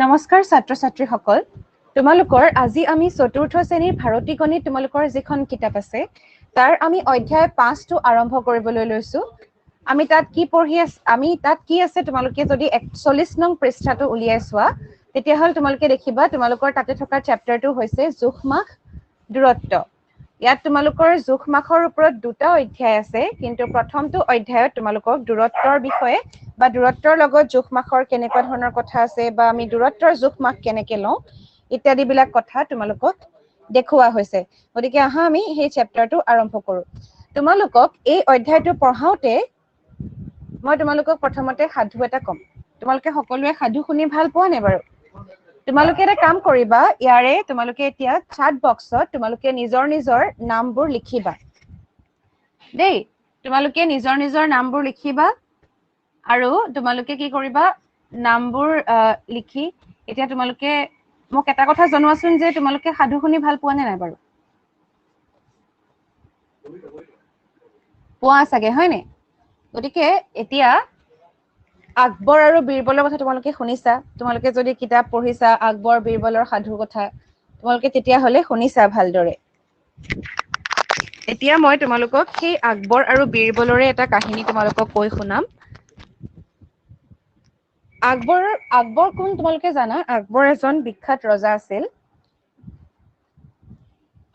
নমস্কাৰ ছাত্ৰ ছাত্ৰীসকল তোমালোকৰ আজি আমি চতুৰ্থ শ্ৰেণীৰ ভাৰতী গণিত তোমালোকৰ যিখন কিতাপ আছে তাৰ আমি অধ্যায় 5 টো আৰম্ভ কৰিবলৈ লৈছো আমি তাত কি পঢ়ি আছে তোমালোকে যদি 41 নং পৃষ্ঠাটো উলিয়াই চোৱা তেতিয়া হল তোমালোকে দেখিবা তোমালোকৰ তাতে থকা চেপ্টাৰটো হৈছে জোখমাখ দূৰত্ব ইয়াত তোমালোকৰ জোখমাখৰ ওপৰত দুটা অধ্যায় আছে কিন্তু প্ৰথমটো অধ্যায়ত তোমালোকক দূৰত্বৰ বিষয়ে বা দূৰত্বৰ লগত জোখমাখৰ কেনেকুৱা ধৰণৰ কথা আছে বা আমি দূৰত্বৰ জোখমাখ কেনেকৈ লওঁ ইত্যাদি বিলাক কথা তোমালোকক দেখুওৱা হৈছে গতিকে আহা আমি সেই চেপ্টাৰটো আৰম্ভ কৰো তোমালোকক এই অধ্যায়টো পঢ়াওতে মই তোমালোকক প্ৰথমতে সাধু এটা কম তোমালোকে সকলোৱে সাধু শুনি ভাল পোৱা নে বাৰু তোমালোকে এটা কাম কৰিবা ইয়াৰে তোমালোকে এতিয়া chat boxত তোমালোকে নিজৰ নামবোৰ লিখিবা দেই তোমালোকে নিজৰ নামবোৰ লিখিবা আৰু তোমালোকে কি কৰিবা নামবোৰ লিখি এতিয়া তোমালোকে মোক এটা কথা জনোৱাচোন যে তোমালোকে সাধু শুনি ভাল পোৱা নে নাই বাৰু পোৱা চাগে হয় নে গতিকে এতিয়া আকবৰ আৰু বীৰবলৰ কথা তোমালোকে শুনিছা তোমালোকে যদি কিতাপ পঢ়িছা আকবৰ বীৰবলৰ সাধুৰ কথা তোমালোকে তেতিয়া হলে শুনিছা ভালদৰে এতিয়া মই তোমালোকক সেই আকবৰ আৰু বীৰবলৰে এটা কাহিনী তোমালোকক কৈ শুনাম আকবৰ কোন তোমালোকে জানা আকবৰ এজন বিখ্যাত ৰজা আছিল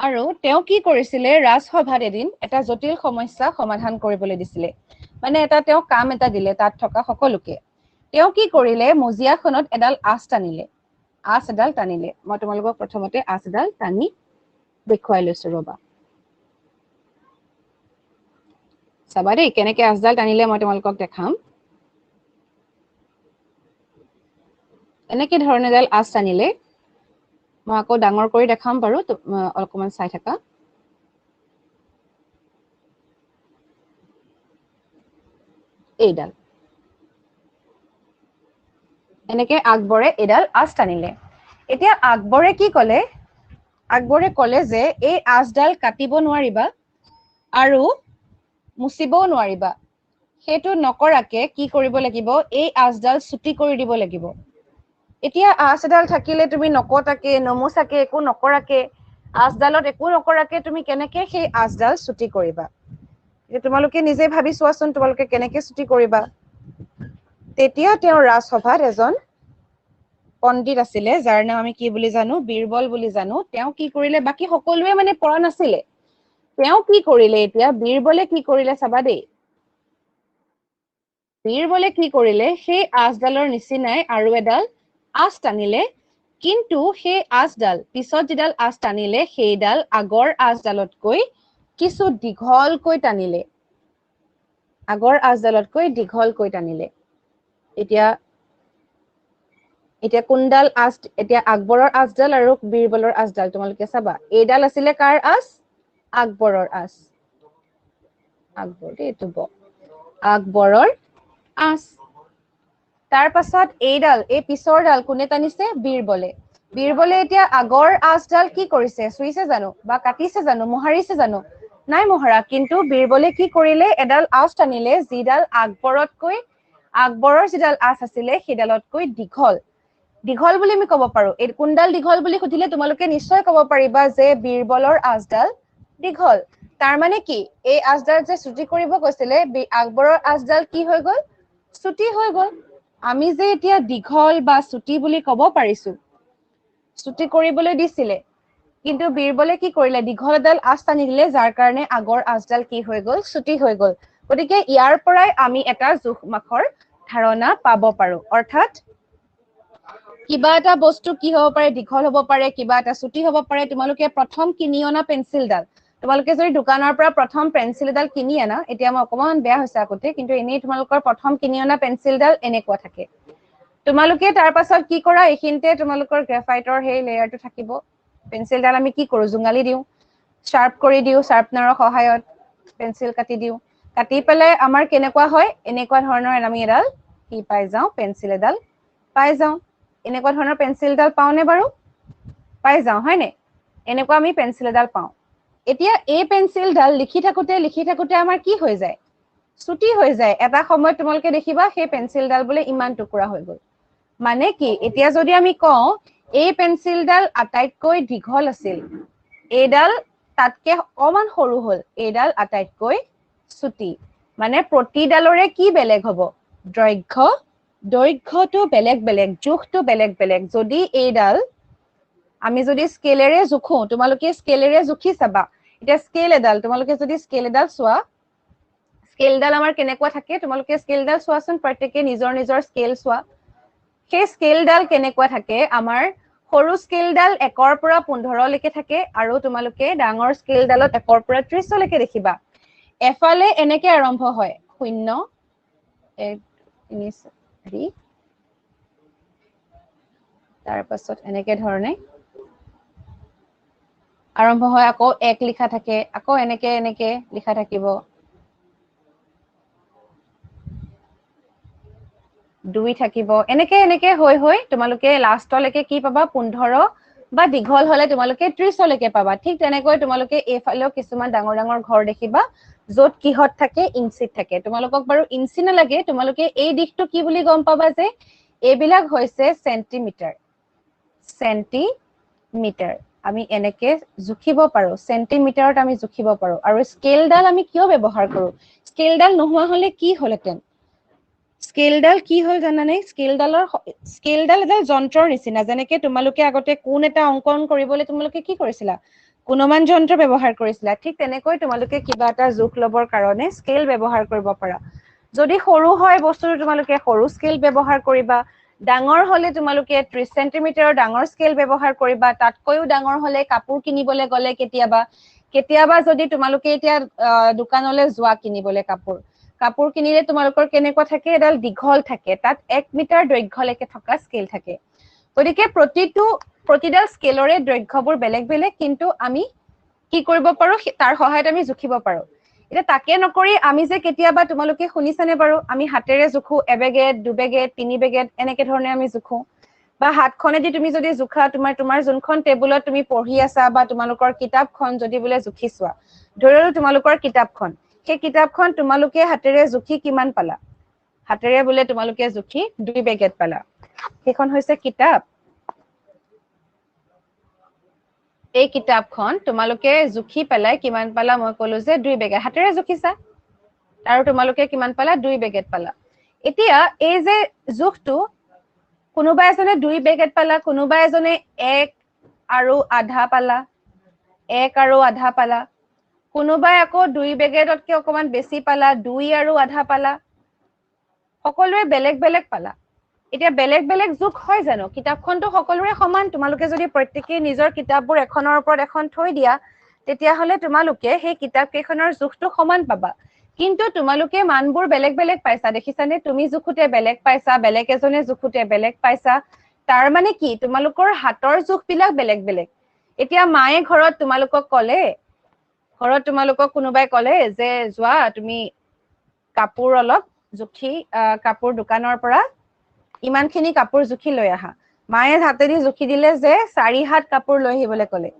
আৰু তেওঁ কি কৰিছিলে ৰাজসভাত এদিন এটা জটিল সমস্যা সমাধান কৰিবলৈ দিছিলে মানে তেওঁ কাম এটা দিলে তাত থকা সকলোকে তেওঁ কি কৰিলে মজিয়াখনত এডাল আঁচ টানিলে মই তোমালোকক প্ৰথমতে আঁচ এডাল টানি দেখুৱাই লৈছো ৰবা চাবা দেই কেনেকে আঁচডাল টানিলে মই তোমালোকক দেখাম এনেকে ধৰণে এডাল আঁচ টানিলে মই আকৌ ডাঙৰ কৰি দেখাম বাৰু অলপমান চাই থাকা এইডাল এনেকে আকবৰে এডাল আঁচ টানিলে এতিয়া আকবৰে কি ক'লে আকবৰে ক'লে যে এই আঁচডাল কাটিব নোৱাৰিবা আৰু মুচিবও নোৱাৰিবা সেইটো নকৰাকে কি কৰিব লাগিব এই আঁচডাল ছুটি কৰি দিব লাগিব এতিয়া আঁচ এডাল থাকিলে তুমি নকটাকে নমুচাকে একো নকৰাকে আঁচডালত একো নকৰাকে তুমি কেনেকে সেই আঁচডাল ছুটি কৰিবা তোমালোকে নিজে ভাবি চোৱাচোন তোমালোকে কেনেকে ছুটি কৰিবা তেতিয়া তেওঁ ৰাজসভাত এজন পণ্ডিত আছিলে যাৰ নাম আমি কি বুলি জানো বীৰবল বুলি জানো তেওঁ কি কৰিলে বাকি সকলোৱে মানে পৰা নাছিলে তেওঁ কি কৰিলে এতিয়া বীৰবলে কি কৰিলে চাবা দেই বীৰবলে কি কৰিলে সেই আঁচডালৰ নিচিনাই আৰু এডাল আঁচ টানিলে কিন্তু সেই আঁচডাল পিছত যিডাল আঁচ টানিলে সেইডাল আগৰ আঁচডালতকৈ কিছু দীঘলকৈ টানিলে আগৰ আঁচডালতকৈ দীঘলকৈ টানিলে এতিয়া কোনডাল আঁচ এতিয়া আকবৰৰ আঁচডাল আৰু বীৰবলৰ আঁচডাল তোমালোকে চাবা এইডাল আছিলে কাৰ আঁচ আকবৰৰ আঁচ আকবৰৰ আঁচ তাৰ পাছত এই পিছৰডাল কোনে টানিছে বীৰবলে এতিয়া আগৰ আঁচডাল কি কৰিছে চুইছে জানো বা কাটিছে জানো মোহাৰিছে জানো নাই মোহাৰা কিন্তু বীৰবলে কি কৰিলে এডাল আঁচ টানিলে যিডাল আকবৰৰ যিডাল আঁচ আছিলে সেইডালতকৈ দীঘল বুলি আমি ক'ব পাৰো এই কোনডাল দীঘল বুলি সুধিলে তোমালোকে নিশ্চয় ক'ব পাৰিবা যে বীৰবলৰ আঁচডাল দীঘল তাৰ মানে কি এই আঁচডাল যে ছুটি কৰিব কৈছিলে আকবৰৰ আঁচডাল কি হৈ গ'ল ছুটি হৈ গ'ল আমি যে এতিয়া দীঘল বা ছুটি বুলি ক'ব পাৰিছো ছুটি কৰিবলৈ দিছিলে কিন্তু বীৰবলে কি কৰিলে দীঘল এডাল আঁচ টানি দিলে যাৰ কাৰণে আগৰ আঁচডাল কি হৈ গ'ল ছুটি হৈ গ'ল গতিকে ইয়াৰ পৰাই আমি এটা জোখমাখৰ ধাৰণা পাব পাৰো অৰ্থাৎ কিবা এটা বস্তু কি হ'ব পাৰে দীঘল হ'ব পাৰে কিবা এটা ছুটি হ'ব পাৰে তোমালোকে প্ৰথম কিনি অনা পেন্সিলডাল তোমালোকে যদি দোকানৰ পৰা প্ৰথম পেন্সিল এডাল কিনি আনা এতিয়া মই অকমান বেয়া হৈছে আগতে কিন্তু এনেই তোমালোকৰ প্ৰথম কিনি অনা পেন্সিলডাল এনেকুৱা থাকে তোমালোকে তাৰ পাছত কি কৰা এইখিনতে তোমালোকৰ গ্ৰাফাইটৰ সেই লেয়াৰটো থাকিব পেন্সিলডাল আমি কি কৰো জুঙালি দিও শাৰ্প কৰি দিও শাৰ্পনাৰৰ সহায়ত পেন্সিল কাটি দিও কাটি পেলাই আমাৰ কেনেকুৱা হয় এনেকুৱা ধৰণৰ আমি এডাল কি পাই যাও পেন্সিল এডাল পাই যাও এনেকুৱা ধৰণৰ পেন্সিলডাল পাওনে বাৰু পাই যাও হয় নে এনেকুৱা আমি পেন্সিল এডাল পাও এতিয়া এই পেন্সিলডাল লিখি থাকোতে আমাৰ কি হৈ যায় ছুটি হৈ যায় এটা সময়ত তোমালোকে দেখিবা সেই পেন্সিলডাল বোলে ইমান টুকুৰা হৈ গ'ল মানে কি এতিয়া যদি আমি কওঁ এই পেন্সিলডাল আটাইতকৈ দীঘল আছিল এইডাল তাতকে অকমান সৰু হল এইডাল আটাইতকৈ চুটি মানে প্ৰতিডালৰে কি বেলেগ হ'ব দৈৰ্ঘ্যটো বেলেগ বেলেগ জোখটো বেলেগ বেলেগ যদি এইডাল আমি যদি স্কেলেৰে জোখো তোমালোকে স্কেলেৰে জুখি চাবা এটা স্কেল এডাল তোমালোকে যদি স্কেল এডাল চোৱা স্কেলডাল আমাৰ কেনেকুৱা থাকে তোমালোকে স্কেলডাল চোৱাচোন প্ৰত্যেককে নিজৰ নিজৰ স্কেল চোৱা সেই স্কেলডাল কেনেকুৱা থাকে আমাৰ সৰু স্কেলডাল 1 ৰ পৰা 15 লৈকে থাকে আৰু তোমালোকে ডাঙৰ স্কেলডালত 1 ৰ পৰা 30 লৈকে দেখিবা এফালে এনেকে আৰম্ভ হয় 0 1 3 4 তাৰ পাছত এনেকে ধৰণে আৰম্ভ হয় আকৌ 1 লিখা থাকে আকৌ এনেকে এনেকে লিখা থাকিব 2 থাকিব এনেকে এনেকে হৈ হৈ তোমালোকে লাষ্টলৈকে কি পাবা 15 বা দীঘল হলে তোমালোকে 30 লৈকে পাবা ঠিক তেনেকৈ তোমালোকে এফালেও কিছুমান ডাঙৰ ডাঙৰ ঘৰ দেখিবা যত কিহত থাকে ইঞ্চিত থাকে তোমালোকক বাৰু ইঞ্চি নালাগে তোমালোকে এই দিশটো কি বুলি গম পাবা যে এইবিলাক হৈছে সেন্টিমিটাৰ আমি এনেকে জুখিব পাৰো সেন্টিমিটাৰত আমি জুখিব পাৰো আৰু স্কেলডাল আমি কিয় ব্যৱহাৰ কৰো স্কেলডাল নোহোৱা হলে কি হলহেঁতেন স্কেলডাল কি হল জানানে স্কেলডাল এডাল যন্ত্ৰৰ নিচিনা যেনেকে তোমালোকে আগতে কোন এটা অংকন কৰিবলৈ তোমালোকে কি কৰিছিলা গুণমান যন্ত্ৰ ব্যৱহাৰ কৰিছিলা ঠিক তেনেকৈ তোমালোকে কিবা এটা জোখ লবৰ কাৰণে স্কেল ব্যৱহাৰ কৰিব পাৰা যদি সৰু হয় বস্তুটো তোমালোকে সৰু স্কেল ব্যৱহাৰ কৰিবা ডাঙৰ হলে তোমালোকে 30 সেন্টিমিটাৰৰ ডাঙৰ স্কেল ব্যৱহাৰ কৰিবা তাতকৈও ডাঙৰ হলে কাপোৰ কিনিবলৈ গলে কেতিয়াবা যদি তোমালোকে এতিয়া দোকানলৈ যোৱা কিনিবলৈ কাপোৰ কিনিলে তোমালোকৰ কেনেকুৱা থাকে এডাল দীঘল থাকে তাত 1 মিটাৰ দৈৰ্ঘ্যলৈকে থকা স্কেল থাকে গতিকে প্ৰতিডাল স্কেলৰে দৈৰ্ঘ্যবোৰ বেলেগ বেলেগ কিন্তু আমি কি কৰিব পাৰো তাৰ সহায়ত আমি জুখিব পাৰো এটা তাকে নকৰি আমি যে কেতিয়াবা তোমালোকে শুনিছানে বাৰু আমি হাতেৰে জুখো এবেগেট দুবেগেট তিনিবেগেট এনেকে ধৰণে আমি জুখো বা হাতখনেদি তুমি যদি জুখা তোমাৰ যোনখন টেবুলত তুমি পঢ়ি আছা বা তোমালোকৰ কিতাপখন যদি বোলে জুখি চোৱা ধৰিলো তোমালোকৰ কিতাপখন সেই কিতাপখন তোমালোকে হাতেৰে জুখি কিমান পালা হাতেৰে বোলে তোমালোকে জুখি 2 বেগেট পালা সেইখন হৈছে কিতাপ এই কিতাপখন তোমালোকে জুখি পেলাই কিমান পালা মই কলো যে 2 বেগেট হাতেৰে জুখিছা আৰু তোমালোকে কিমান পালা 2 বেগেট পালা এতিয়া এই যে জুখটো কোনোবা এজনে 2 বেগেট পালা কোনোবা এজনে 1 আৰু আধা পালা 1 আৰু আধা পালা কোনোবাই আকৌ 2 বেগেটতকে অকমান বেছি পালা 2 আৰু আধা পালা সকলোৱে বেলেগ বেলেগ পালা এতিয়া বেলেগ বেলেগ জুখ হয় জানো কিতাপখনটো সকলোৰে সমান তোমালোকে যদি প্ৰত্যেকই নিজৰ কিতাপবোৰ এখনৰ ওপৰত এখন থৈ দিয়া তেতিয়া হলে তোমালোকে সেই কিতাপ কেইখনৰ জুখটো সমান পাবা কিন্তু তোমালোকে মানবোৰ বেলেগ বেলেগ পাইছা দেখিছানে তুমি জুখুতে বেলেগ পাইছা বেলেগ এজনে জুখুতে বেলেগ পাইছা তাৰ মানে কি তোমালোকৰ হাতৰ জুখবিলাক বেলেগ বেলেগ এতিয়া মায়ে ঘৰত তোমালোকক ক'লে ঘৰত তোমালোকক কোনোবাই ক'লে যে যোৱা তুমি কাপোৰ অলপ জুখি কাপোৰ দোকানৰ পৰা ইমানখিনি কাপোৰ জুখি লৈ আহা মায়ে হাতেদি জুখি দিলে যে 4 হাত কাপোৰ লৈ আহিবলৈ ক'লে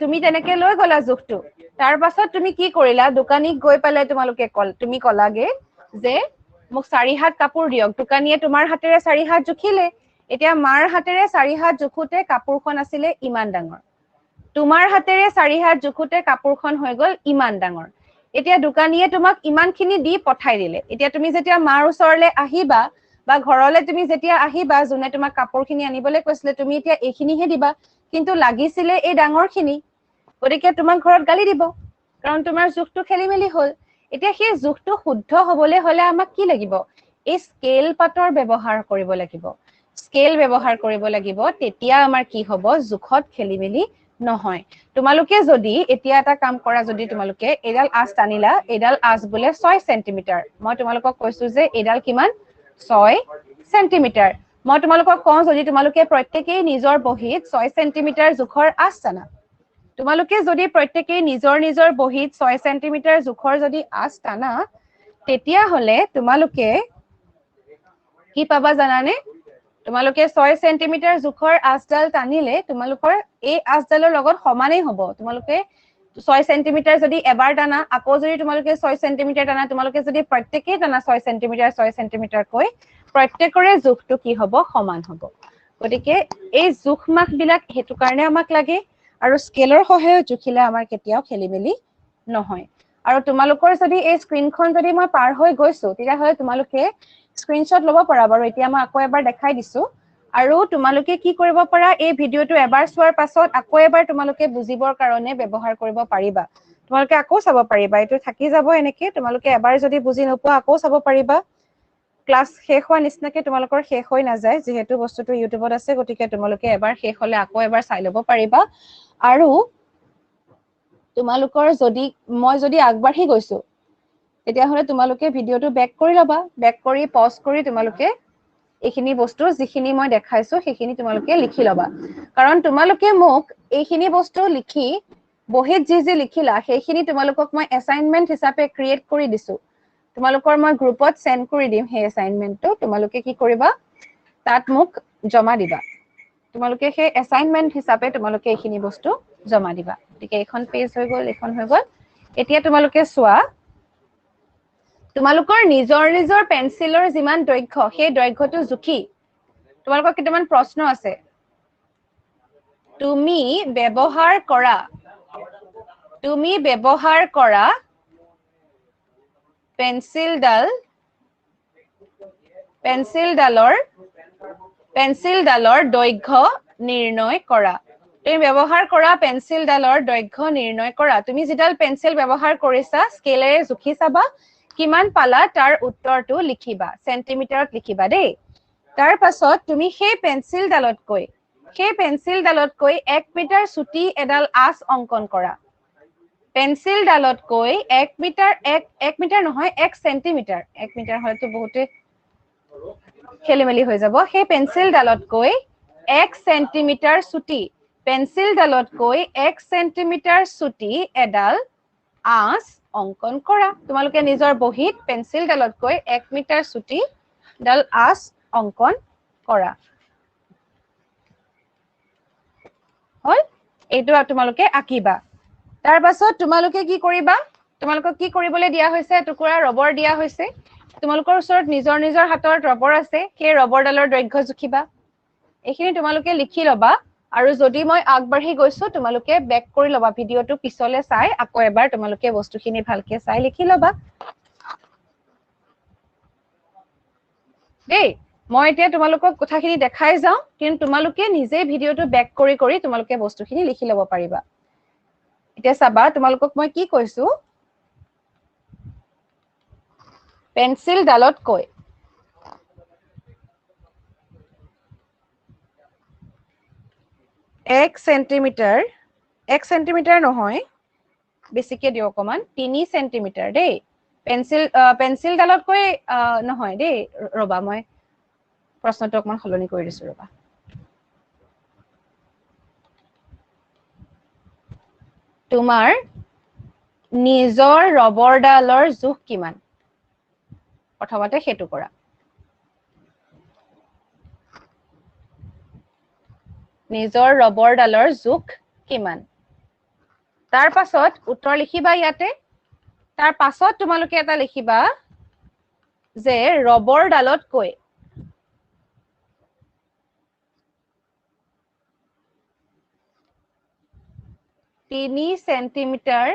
তুমি তেনেকে লৈ গলা জুখটো তাৰ পাছত তুমি কি কৰিলা দোকানীক গৈ পেলাই তুমি কলাগে যে মোক 4 হাত কাপোৰ দিয়ক দোকানীয়ে তোমাৰ হাতেৰে 4 হাত জুখিলে এতিয়া মাৰ হাতেৰে 4 হাত জুখুতে কাপোৰখন আছিলে ইমান ডাঙৰ তোমাৰ হাতেৰে 4 হাত জুখুতে কাপোৰখন হৈ গল ইমান ডাঙৰ এতিয়া দোকানীয়ে তোমাক ইমানখিনি দি পঠাই দিলে এতিয়া তুমি যেতিয়া মাৰ ওচৰলৈ আহিবা বা ঘৰলৈ তুমি যেতিয়া আহিবা যোনে তোমাক কাপোৰখিনি আনিবলৈ কৈছিলে তুমি এতিয়া এইখিনিহে দিবা কিন্তু লাগিছিলে এই ডাঙৰখিনি গতিকে তোমাক ঘৰত গালি দিব কাৰণ তোমাৰ জুখটো খেলিমেলি হল এতিয়া সেই জুখটো শুদ্ধ হবলৈ হলে আমাক কি লাগিব এই স্কেল পাতৰ ব্যৱহাৰ কৰিব লাগিব স্কেল ব্যৱহাৰ কৰিব লাগিব তেতিয়া আমাৰ কি হ'ব জুখত খেলিমেলি নহয় তোমালোকে যদি এতিয়া এটা কাম কৰা যদি তোমালোকে এডাল আঁচ টানিলা এডাল আঁচ বোলে 6 সেন্টিমিটাৰ মই তোমালোকক কৈছো যে এডাল কিমান 6 সেন্টিমিটাৰ মই তোমালোকক কওঁ যদি তোমালোকে প্ৰত্যেকই নিজৰ বহীত 6 সেন্টিমিটাৰ জোখৰ আঁচ টানা তোমালোকে যদি প্ৰত্যেকই নিজৰ নিজৰ বহীত 6 সেন্টিমিটাৰ জোখৰ যদি আঁচ টানা তেতিয়া হলে তোমালোকে কি পাবা জানানে তোমালোকে 6 সেন্টিমিটাৰ জোখৰ আঁচডাল টানিলে তোমালোকৰ এই আঁচডালৰ লগত সমানেই হ'ব তোমালোকে 6 সেন্টিমিটাৰ যদি এবাৰ টানা আকৌ যদি তোমালোকে 6 সেন্টিমিটাৰ টানা তোমালোকে যদি প্ৰত্যেকই টানা 6 সেন্টিমিটাৰ কৈ প্ৰত্যেকৰে জোখটো কি হ'ব সমান হ'ব গতিকে এই জোখ মাখ বিলাক হেতু কাৰণে আমাক লাগে আৰু স্কেলৰ সহায়ত জুখিলে আমাৰ কেতিয়াও খেলিমেলি নহয় আৰু তোমালোকৰ যদি এই স্ক্ৰিনখন যদি মই পাৰ হৈ গৈছো তেতিয়া হলে তোমালোকে স্ক্ৰিনশ্বট ল'ব পাৰা বাৰু এতিয়া মই আকৌ এবাৰ দেখাই দিছো আৰু তোমালোকে কি কৰিব পাৰা এই ভিডিওটো এবাৰ চোৱাৰ পাছত আকৌ এবাৰ তোমালোকে বুজিবৰ কাৰণে ব্যৱহাৰ কৰিব পাৰিবা তোমালোকে আকৌ চাব পাৰিবা এটো থাকি যাব এনেকে তোমালোকে এবাৰ যদি বুজি নোপোৱা আকৌ চাব পাৰিবা ক্লাস শেষ হোৱা নিচিনাকে তোমালোকৰ শেষ হৈ নাযায় যেহেতু বস্তুটো ইউটিউবত আছে গতিকে তোমালোকে এবাৰ শেষ হলে আকৌ এবাৰ চাই ল'ব পাৰিবা আৰু তোমালোকৰ যদি মই যদি আগবাঢ়ি গৈছো তেতিয়া হলে তোমালোকে ভিডিওটো বেক কৰি ল'বা বেক কৰি পজ কৰি তোমালোকে এইখিনি বস্তু যিখিনি মই দেখাইছো সেইখিনি তোমালোকে লিখি ল'বা কাৰণ তোমালোকে মোক এইখিনি বস্তু লিখি বহিত যি লিখিলা সেইখিনি তোমালোকক মই এসাইনমেন্ট হিচাপে ক্ৰিয়েট কৰি দিছো তোমালোকৰ মই গ্ৰুপত সেন্ড কৰি দিম সেই এসাইনমেন্টটো তোমালোকে কি কৰিবা তাত মোক জমা দিবা তোমালোকে সেই এসাইনমেন্ট হিচাপে তোমালোকে এইখিনি বস্তু জমা দিবা ঠিক এখন পেজ হৈ গ'ল এখন হৈ গ'ল এতিয়া তোমালোকে চোৱা তোমালোকৰ নিজৰ পেন্সিলৰ যিমান দৈৰ্ঘ্য সেই দৈৰ্ঘ্যটো জুখি তোমালোকৰ কেইটামান প্ৰশ্ন আছে তুমি ব্যৱহাৰ কৰা পেন্সিলডালৰ দৈৰ্ঘ্য নিৰ্ণয় কৰা তুমি ব্যৱহাৰ কৰা পেন্সিলডালৰ দৈৰ্ঘ্য নিৰ্ণয় কৰা তুমি যিডাল পেন্সিল ব্যৱহাৰ কৰিছা স্কেলেৰে জুখি চাবা কিমান পালা তাৰ উত্তৰটো লিখিবা সেন্টিমিটাৰত লিখিবা দেই তাৰ পাছত তুমি সেই পেন্সিলডালতকৈ 1 মিটাৰ চুটি এডাল আঁচ অঙ্কন কৰা পেন্সিলডালতকৈ 1 মিটাৰ নহয় 1 সেন্টিমিটাৰ 1 মিটাৰ হয়তো বহুতে খেলিমেলি হৈ যাব সেই পেন্সিলডালতকৈ 1 সেন্টিমিটাৰ চুটি পেন্সিলডালতকৈ 1 সেন্টিমিটাৰ চুটি এডাল আঁচ অঙ্কন কৰা তোমালোকে নিজৰ বহিত পেন্সিলডালতকৈ 1 মিটাৰ চুটি ডাল আঁচ অঙ্কন কৰা হল এইটো তোমালোকে আঁকিবা তাৰ পাছত তোমালোকে কি কৰিবা তোমালোকক কি কৰিবলৈ দিয়া হৈছে টুকুৰা ৰবৰ দিয়া হৈছে তোমালোকৰ ওচৰত নিজৰ হাতৰ ৰবৰ আছে সেই ৰবৰডালৰ দৈৰ্ঘ্য জুখিবা এইখিনি তোমালোকে লিখি লবা আৰু যদি মই আগবাঢ়ি গৈছো তোমালোকে বেক কৰি লবা ভিডিওটো পিছলে চাই আকৌ এবাৰ তোমালোকে বস্তুখিনি ভালকে চাই লিখি লবা দেই মই এতিয়া তোমালোকক কথাখিনি দেখাই যাওঁ কিন্তু তোমালোকে নিজে ভিডিওটো বেক কৰি তোমালোকে বস্তুখিনি লিখি লব পাৰিবা এতিয়া চাবা তোমালোকক মই কি কৈছো পেন্সিল ডালতকৈ 1 সেন্টিমিটাৰ নহয় বেছিকে দিও অকমান 3 সেন্টিমিটাৰ দেই পেন্সিল ডালতকৈ নহয় দেই ৰবা মই প্ৰশ্নটো অকমান সলনি কৰি দিছো ৰবা তোমাৰ নিজৰ ৰবৰডালৰ জোখ কিমান প্ৰথমতে হেতু কৰা নিজৰ ৰবৰডালৰ জোখ কিমান তাৰ পাছত উত্তৰ লিখিবা ইয়াতে তাৰ পাছত তোমালোকে এটা লিখিবা যে ৰবৰডালতকৈ 3 সেন্টিমিটাৰ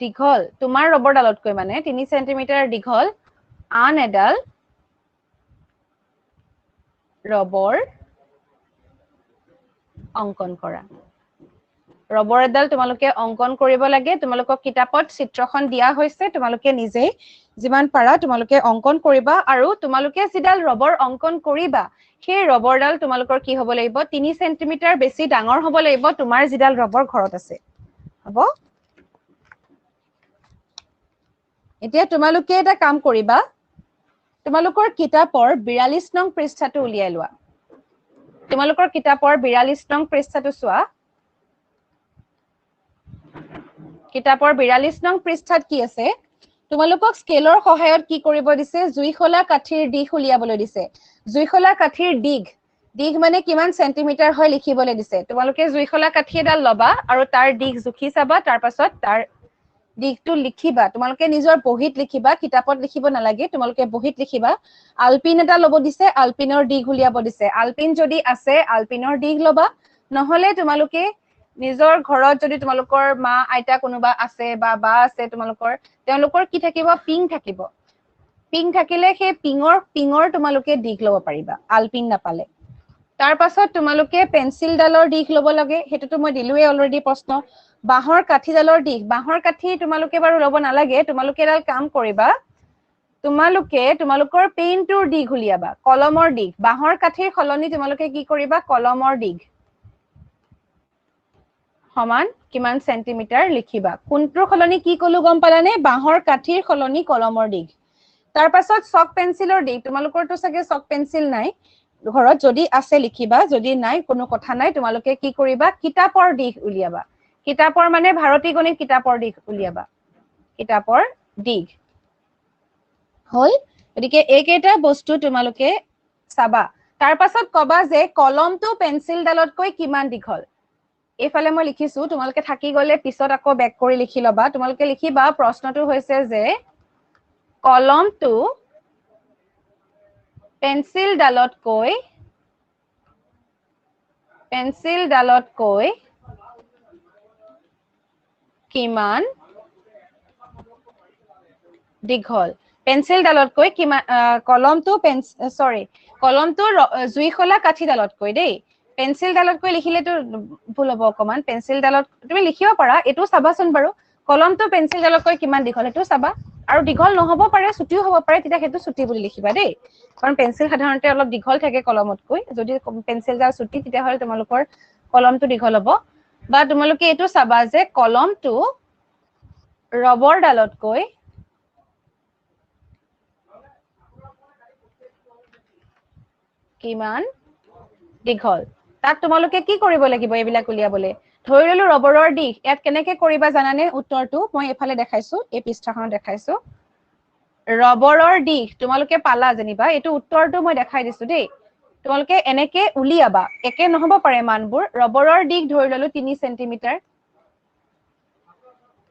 দীঘল তোমাৰ ৰবৰডালতকৈ মানে 3 সেন্টিমিটাৰ দীঘল আন এডাল ৰবৰ অঙ্কন কৰা ৰবৰ এডাল তোমালোকে অঙ্কন কৰিব লাগে তোমালোকক কিতাপত চিত্ৰখন দিয়া হৈছে তোমালোকে নিজে যিমান পাৰা তোমালোকে অঙ্কন কৰিবা আৰু তোমালোকে যিডাল ৰবৰ অঙ্কন কৰিবা সেই ৰবৰডাল তোমালোকৰ কি হ'ব লাগিব 3 সেন্টিমিটাৰ বেছি ডাঙৰ হ'ব লাগিব তোমাৰ যিডাল ৰবৰ ঘৰত আছে হ'ব এতিয়া তোমালোকে এটা কাম কৰিবা তোমালোকৰ কিতাপৰ 42 নং পৃষ্ঠাটো উলিয়াই লোৱা তোমালোকৰ কিতাপৰ 42 নং পৃষ্ঠাটো চোৱা কিতাপৰ 42 নং পৃষ্ঠাত কি আছে তোমালোকক স্কেলৰ সহায়ত কি কৰিব দিছে জুইখলা কাঠিৰ দিশ উলিয়াবলৈ দিছে জুইখলা কাঠিৰ দিশ মানে কিমান সেন্টিমিটাৰ হয় লিখিবলৈ দিছে তোমালোকে জুইখলা কাঠি এডাল লবা আৰু তাৰ দিশ জুখি চাবা তাৰ পাছত তাৰ দিগটো লিখিবা তোমালোকে নিজৰ বহিত লিখিবা কিতাপত লিখিব নালাগে তোমালোকে বহিত লিখিবা আলপিন এটা লব দিছে আলপিনৰ দিগ উলিয়াব দিছে আলপিন যদি আছে আলপিনৰ দিগ লবা নহলে তোমালোকে নিজৰ ঘৰত যদি তোমালোকৰ মা আইতা কোনোবা আছে বা আছে তেওঁলোকৰ কি থাকিব পিং থাকিব পিং থাকিলে সেই পিঙৰ তোমালোকে দিগ লব পাৰিবা আলপিন নাপালে তাৰ পাছত তোমালোকে পেন্সিল ডালৰ দিগ লব লাগে হেতুটো মই দিলুৱে অলৰেডি প্ৰশ্ন বাহৰ কাঠিডালৰ দিগ বাহৰ কাঠি তোমালোকে বাৰু লব নালাগে তোমালোকে এডাল কাম কৰিবা তোমালোকৰ পেইনটোৰ দিগ উলিয়াবা কলমৰ দিগ বাহৰ কাঠিৰ খলনি তোমালোকে কি কৰিবা কলমৰ দিগ সমান কিমান সেন্টিমিটাৰ লিখিবা কোনটোৰ খলনি কি কলো গম পালানে বাহৰ কাঠিৰ খলনি কলমৰ দিগ তাৰ পাছত চক পেন্সিলৰ দিগ তোমালোকৰটো চাগে চক পেন্সিল নাই ঘৰত যদি আছে লিখিবা যদি নাই কোনো কথা নাই তোমালোকে কি কৰিবা কিতাপৰ দিগ উলিয়াবা কিতাপৰ মানে ভাৰতী গণিত কিতাপৰ দিগ উলিয়াবা কিতাপৰ দিগ হল গতিকে এইকেইটা বস্তু তোমালোকে চাবা তাৰ পাছত কবা যে কলমটো পেন্সিল ডালতকৈ কিমান দীঘল এইফালে মই লিখিছো তোমালোকে থাকি গলে পিছত আকৌ বেক কৰি লিখি লবা তোমালোকে লিখিবা প্ৰশ্নটো হৈছে যে কলমটো পেন্সিল ডালতকৈ কিমান দীঘল পেন্সিল ডালতকৈ কিমান কলমটো জুইখলা কাঠি ডালতকৈ দেই পেন্সিল ডালতকৈ লিখিলেতো ভুল হ'ব অকমান পেন্সিল ডালত তুমি লিখিব পাৰা এটো চাবাচোন বাৰু কলমটো পেন্সিল ডালতকৈ কিমান দীঘল এটো চাবা আৰু দীঘল নহব পাৰে ছুটিও হ'ব পাৰে তেতিয়া হেতু ছুটি বুলি লিখিবা দেই কাৰণ পেন্সিল সাধাৰণতে অলপ দীঘল থাকে কলমতকৈ যদি পেন্সিল ডাল ছুটি তেতিয়া হলে তোমালোকৰ কলমটো দীঘল হ'ব বা তোমালোকে এটো চাবা যে কলমটো ৰবৰ ডালতকৈ কিমান দীঘল তাক তোমালোকে কি কৰিব লাগিব এইবিলাক উলিয়াবলে ধৰি ললো ৰবৰৰ দিগ ইয়াত কেনেকে কৰিবা জানানে উত্তৰটো মই এফালে দেখাইছো এই পৃষ্ঠাখনত দেখাইছো ৰবৰৰ দিগ তোমালোকে পালা জানিবা এটো উত্তৰটো মই দেখাই দিছো দেই তোমালোকে এনেকে উলিয়াবা একে নহব পাৰে মানবোৰ ৰবৰৰ দিগ ধৰি ললো 3 সেন্টিমিটাৰ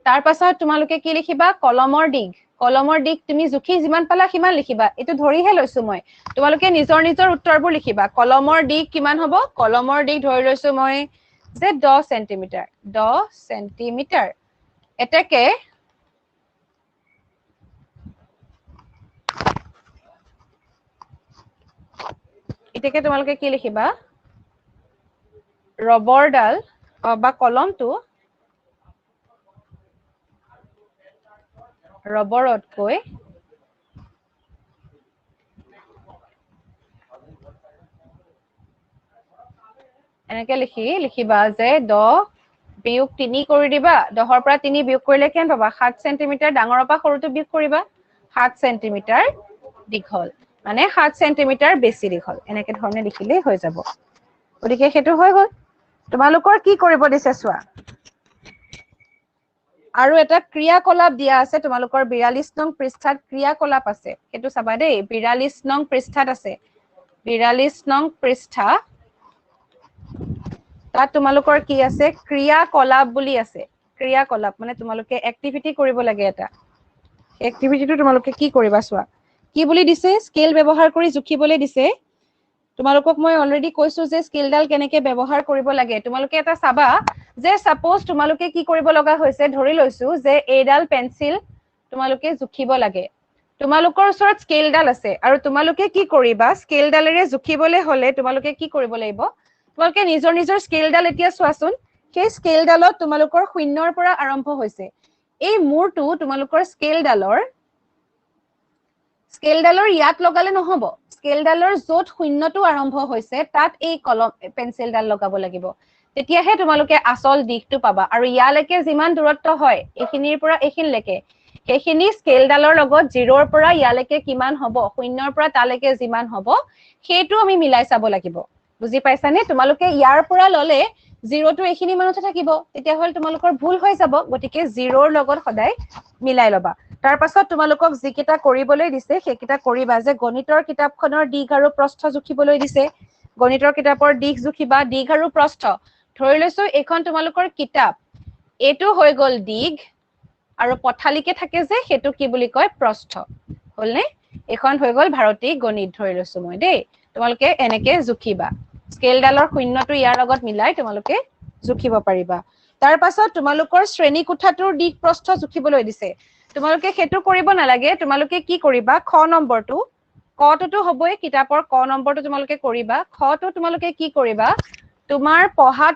তাৰ পাছত তোমালোকে কি লিখিবা কলমৰ দিগ তুমি জুখি যিমান পালা সিমান লিখিবা এটো ধৰিহে লৈছো মই তোমালোকে নিজৰ উত্তৰবোৰ লিখিবা কলমৰ দিগ কিমান হ'ব কলমৰ দিগ ধৰি লৈছো মই যে 10 সেন্টিমিটাৰ এতেকে তোমালোকে কি লিখিবা ৰবৰডাল বা কলমটো ৰবৰতকৈ এনেকে লিখিবা যে 10 বিয়োগ 3 কৰি দিবা 10ৰ পৰা 3 বিয়োগ কৰিলে কিমান পাবা 7 সেন্টিমিটাৰ ডাঙৰৰ পৰা সৰুটো বিয়োগ কৰিবা 7 সেন্টিমিটাৰ দীঘল মানে 7 সেন্টিমিটাৰ বেছি দীঘল এনেকে ধৰণে লিখিলেই হৈ যাব গতিকে হেতু হৈ গল তোমালোকৰ কি কৰিব দিছে চোৱা আৰু এটা ক্ৰিয়াকলাপ দিয়া আছে তোমালোকৰ 42 নং পৃষ্ঠাত ক্ৰিয়াকলাপ আছে হেতু চাবা দেই 42 নং পৃষ্ঠাত আছে 42 নং পৃষ্ঠা তাত তোমালোকৰ কি আছে ক্ৰিয়াকলাপ বুলি আছে ক্ৰিয়াকলাপ মানে তোমালোকে এক্টিভিটি কৰিব লাগে এটা এক্টিভিটিটো তোমালোকে কি কৰিবা চোৱা কি বুলি দিছে স্কেল ব্যৱহাৰ কৰি জুখিবলৈ দিছে তোমালোকক মই অলৰেডি কৈছো যে স্কেলডাল কেনেকে ব্যৱহাৰ কৰিব লাগে তোমালোকে এটা চাবা যে সাপোজ তোমালোকে কি কৰিব লগা হৈছে ধৰি লৈছো যে এইডাল পেন্সিল তোমালোকে জুখিব লাগে তোমালোকৰ ওচৰত স্কেলডাল আছে আৰু তোমালোকে কি কৰিবা স্কেলডালেৰে জুখিবলৈ হলে তোমালোকে কি কৰিব লাগিব তোমালোকে নিজৰ স্কেলডাল এতিয়া চোৱাচোন সেই স্কেলডালত তোমালোকৰ শূন্যৰ পৰা আৰম্ভ হৈছে এই মূৰটো তোমালোকৰ স্কেলডালৰ ইয়াত লগালে নহব স্কেলডালৰ যত শূন্যটো আৰম্ভ হৈছে তাত এই কলম পেন্সিলডাল লগাব লাগিব তেতিয়াহে তোমালোকে আসল দিগটো পাবা আৰু ইয়ালৈকে যিমান দূৰত্ব হয় এইখিনিৰ পৰা এইখিনিলৈকে সেইখিনি স্কেলডালৰ লগত 0ৰ পৰা ইয়ালৈকে কিমান হ'ব শূন্যৰ পৰা তালৈকে যিমান হ'ব সেইটো আমি মিলাই চাব লাগিব বুজি পাইছানে তোমালোকে ইয়াৰ পৰা ললে 0টো এইখিনি মানতে থাকিব তেতিয়া হল তোমালোকৰ ভুল হৈ যাব গতিকে 0ৰ লগত সদায় মিলাই লবা তাৰ পাছত তোমালোকক যিকিটা কৰিবলৈ দিছে সেইকিটা কৰিবা যে গণিতৰ কিতাপখনৰ দিগ আৰু প্ৰস্থ জুখিবলৈ দিছে গণিতৰ কিতাপৰ দিগ জুখিবা দিগ আৰু প্ৰস্থ ধৰি লৈছো এইখন তোমালোকৰ কিতাপ এটো হৈ গল দিগ আৰু পথালিকে থাকে যে হেতু কি বুলি কয় প্ৰস্থ হলনে এখন হৈ গল ভাৰতীয় গণিত ধৰি লৈছো মই দেই তোমালোকে এনেকে জুখিবা স্কেলডালৰ শূন্যটো ইয়াৰ লগত মিলাই তোমালোকে জুখিব পাৰিবা তাৰ পাছত তোমালোকৰ শ্ৰেণী কোঠাটোৰ দিক প্ৰস্থ জুখিবলৈ দিছে তোমালোকে হেতু কৰিব নালাগে তোমালোকে কি কৰিবা খ নম্বৰটো কটোতো হবই কিতাপৰ ক নম্বৰটো তোমালোকে কৰিবা খটো তোমালোকে কি কৰিবা তোমাৰ পঢ়া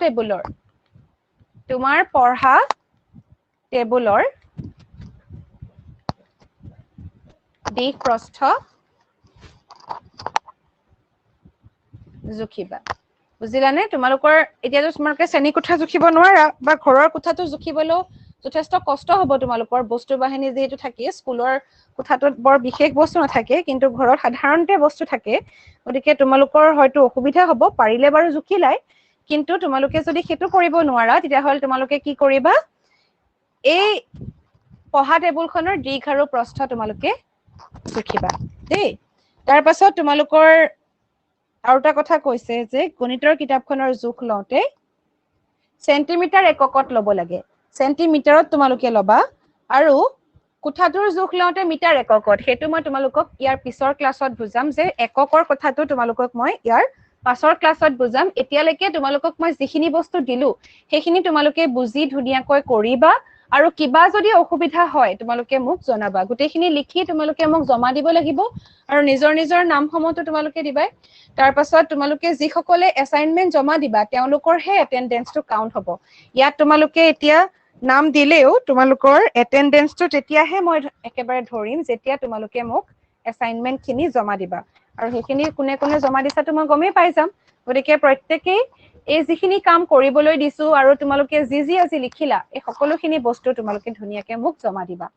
টেবুলৰ দিক প্ৰস্থ জুখিবা বুজিলানে তোমালোকৰ এতিয়াতো তোমালোকে শ্ৰেণী কোঠা জুখিব নোৱাৰা বা ঘৰৰ কোঠাটো জুখিবলৈও যথেষ্ট কষ্ট হ'ব তোমালোকৰ বস্তু বাহিনী যেহেতু থাকে স্কুলৰ কোঠাটোত বৰ বিশেষ বস্তু নাথাকে কিন্তু ঘৰত সাধাৰণতে বস্তু থাকে গতিকে তোমালোকৰ হয়তো অসুবিধা হ'ব পাৰিলে বাৰু জুখিলাই কিন্তু তোমালোকে যদি হেতু কৰিব নোৱাৰা তেতিয়া হল তোমালোকে কি কৰিবা এই পঢ়া টেবুলখনৰ দিক আৰু প্ৰস্থ তোমালোকে জুখিবা দেই তাৰ পাছত তোমালোকৰ আৰু এটা কথা কৈছে যে গণিতৰ কিতাপখনৰ জোখ লওঁতে সেন্টিমিটাৰ এককত ল'ব লাগে সেন্টিমিটাৰত তোমালোকে ল'বা আৰু কোঠাটোৰ জোখ লওঁতে মিটাৰ এককত হেতু মই তোমালোকক ইয়াৰ পিছৰ ক্লাছত বুজাম যে এককৰ কথাটো তোমালোকক মই ইয়াৰ পাছৰ ক্লাছত বুজাম এতিয়ালৈকে তোমালোকক মই যিখিনি বস্তু দিলো সেইখিনি তোমালোকে বুজি ধুনীয়াকৈ কৰিবা আৰু কিবা যদি অসুবিধা হয় তোমালোকে মোক জনাবা গোটেইখিনি লিখি তোমালোকে মোক জমা দিব লাগিব আৰু নিজৰ নামসমূহটো তোমালোকে দিবাই তাৰ পাছত তোমালোকে যিসকলে এসাইনমেন্ট জমা দিবা তেওঁলোকৰ হে এটেনডেন্সটো কাউন্ট হ'ব ইয়াত তোমালোকে এতিয়া নাম দিলেও তোমালোকৰ এটেনডেন্সটো তেতিয়াহে মই একেবাৰে ধৰিম যেতিয়া তোমালোকে মোক এসাইনমেন্ট খিনি জমা দিবা আৰু সেইখিনি কোনে কোনে জমা দিছাটো মই গমেই পাই যাম গতিকে প্ৰত্যেকই এই যিখিনি কাম কৰিবলৈ দিছো আৰু তোমালোকে যি আজি লিখিলা এই সকলোখিনি বস্তু তোমালোকে ধুনীয়াকে মোক জমা দিবা